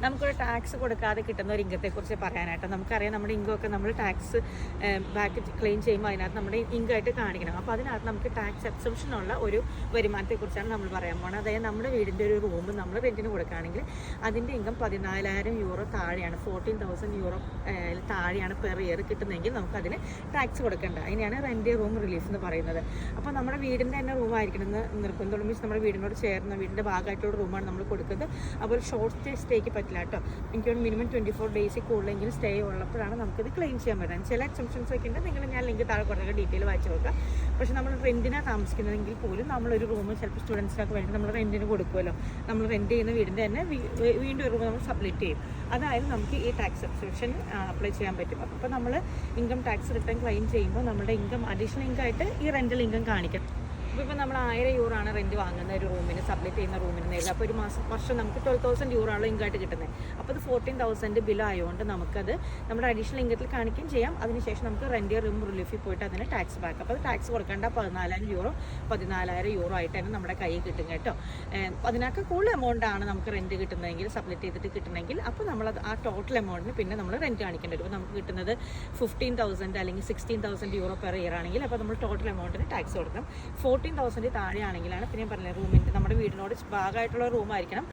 നമുക്കൊരു ടാക്സ് കൊടുക്കാതെ കിട്ടുന്ന ഒരു ഇൻകത്തെക്കുറിച്ച് പറയാനായിട്ട് നമുക്കറിയാം നമ്മുടെ ഇൻകമൊക്കെ നമ്മൾ ടാക്സ് ബാക്ക് ക്ലെയിം ചെയ്യുമ്പോൾ അതിനകത്ത് നമ്മുടെ ഇൻകമായിട്ട് കാണിക്കണം. അപ്പോൾ അതിനകത്ത് നമുക്ക് ടാക്സ് എക്സംഷനുള്ള ഒരു വരുമാനത്തെക്കുറിച്ചാണ് നമ്മൾ പറയാൻ പോകുന്നത്. അതായത് നമ്മുടെ വീടിൻ്റെ ഒരു റൂം നമ്മൾ റെൻറ്റിന് കൊടുക്കുകയാണെങ്കിൽ അതിൻ്റെ ഇൻകം 14,000 യൂറോ താഴെയാണ്, 14,000 യൂറോ താഴെയാണ് പെർ ഇയർ കിട്ടുന്നതെങ്കിൽ നമുക്കതിന് ടാക്സ് കൊടുക്കേണ്ട. അതിനെയാണ് റെൻറ്റ് റൂം റിലീഫ് എന്ന് പറയുന്നത്. അപ്പോൾ നമ്മുടെ വീടിൻ്റെ തന്നെ റൂം ആയിരിക്കണം എന്ന് നിർബന്ധമുള്ള, മീൻസ് നമ്മുടെ വീടിനോട് ചേർന്ന വീടിൻ്റെ ഭാഗമായിട്ടുള്ള റൂമാണ് നമ്മൾ കൊടുക്കുന്നത്. അപ്പോൾ ഒരു ഷോർട്ട് സ്റ്റേക്ക് പറ്റില്ല കേട്ടോ. എനിക്ക് മിനിമം 24 ഡേയ്സിൽ കൂടുതലെങ്കിലും സ്റ്റേ ഉള്ളപ്പോഴാണ് നമുക്കിത് ക്ലെയിം ചെയ്യാൻ പറ്റുന്നത്. ചില എക്സംഷൻസ് ഒക്കെ ഉണ്ട്, നിങ്ങൾ ഞാൻ ലിങ്ക് താഴെ കുറേ ഡീറ്റെയിൽ വായിച്ചു നോക്കുക. പക്ഷേ നമ്മൾ റെൻറ്റിനാണ് താമസിക്കുന്നതെങ്കിൽ പോലും നമ്മളൊരു റൂം ചിലപ്പോൾ സ്റ്റുഡൻസിനൊക്കെ വേണ്ടി നമ്മൾ റെൻറ്റിന് കൊടുക്കുമല്ലോ. നമ്മൾ റെൻറ്റ് ചെയ്യുന്ന വീടിൻ്റെ തന്നെ വീണ്ടും ഒരു റൂം നമ്മൾ സബ്മിറ്റ് ചെയ്യും. അതായത് നമുക്ക് ഈ ടാക്സ് എക്സംഷൻ അപ്ലൈ ചെയ്യാൻ പറ്റും. അപ്പോൾ നമ്മൾ ഇൻകം ടാക്സ് റിട്ടേൺ ക്ലെയിം ചെയ്യുമ്പോൾ നമ്മുടെ ഇൻകം അഡീഷണൽ ഇൻകം ആയിട്ട് ഈ റെൻ്റൽ ഇൻകം കാണിക്കും. ഇപ്പോൾ നമ്മൾ 1000 യൂറോ ആണ് റെൻറ്റ് വാങ്ങുന്ന ഒരു റൂമിന്, സബ്മിറ്റ് ചെയ്യുന്ന റൂമിന് നേരിടുക. അപ്പോൾ ഒരു വർഷം നമുക്ക് 12,000 യൂറോ ആണ് ഇൻകമായിട്ട് കിട്ടുന്നത്. അപ്പോൾ അത് 14,000 ബിൽ ആയതുകൊണ്ട് നമുക്കത് നമ്മുടെ അഡീഷണൽ ഇൻകത്തിൽ കാണിക്കുകയും ചെയ്യാം. അതിനുശേഷം നമുക്ക് റെൻറ്റ് റൂം റിലീഫിൽ പോയിട്ട് അതിന് ടാക്സ് ബാക്ക്. അപ്പോൾ അത് ടാക്സ് കൊടുക്കേണ്ട 14,000 യൂറോ ആയിട്ട് തന്നെ നമ്മുടെ കയ്യിൽ കിട്ടും കേട്ടോ. അതിനൊക്കെ കൂടുതൽ എമൗണ്ട് ആണ് നമുക്ക് റെൻറ്റ് കിട്ടുന്നതെങ്കിൽ, സബ്മിറ്റ് ചെയ്തിട്ട് കിട്ടണമെങ്കിൽ, അപ്പോൾ നമ്മളത് ആ ടോട്ടൽ എമൗണ്ടിന് പിന്നെ നമ്മൾ റെൻറ്റ് കാണിക്കേണ്ടി വരും. അപ്പോൾ നമുക്ക് കിട്ടുന്നത് 15,000 അല്ലെങ്കിൽ 16,000 യൂറോ പെർ ഇയർ ആണെങ്കിൽ അപ്പോൾ നമ്മൾ ടോട്ടൽ എമൗണ്ടിന് ടാക്സ് കൊടുക്കണം. 14,000 താഴെയാണെങ്കിലാണ് പിന്നെ ഞാൻ പറഞ്ഞില്ല, റൂമിൻ്റെ നമ്മുടെ വീടിനോട് ഭാഗമായിട്ടുള്ള റൂമായിരിക്കണം.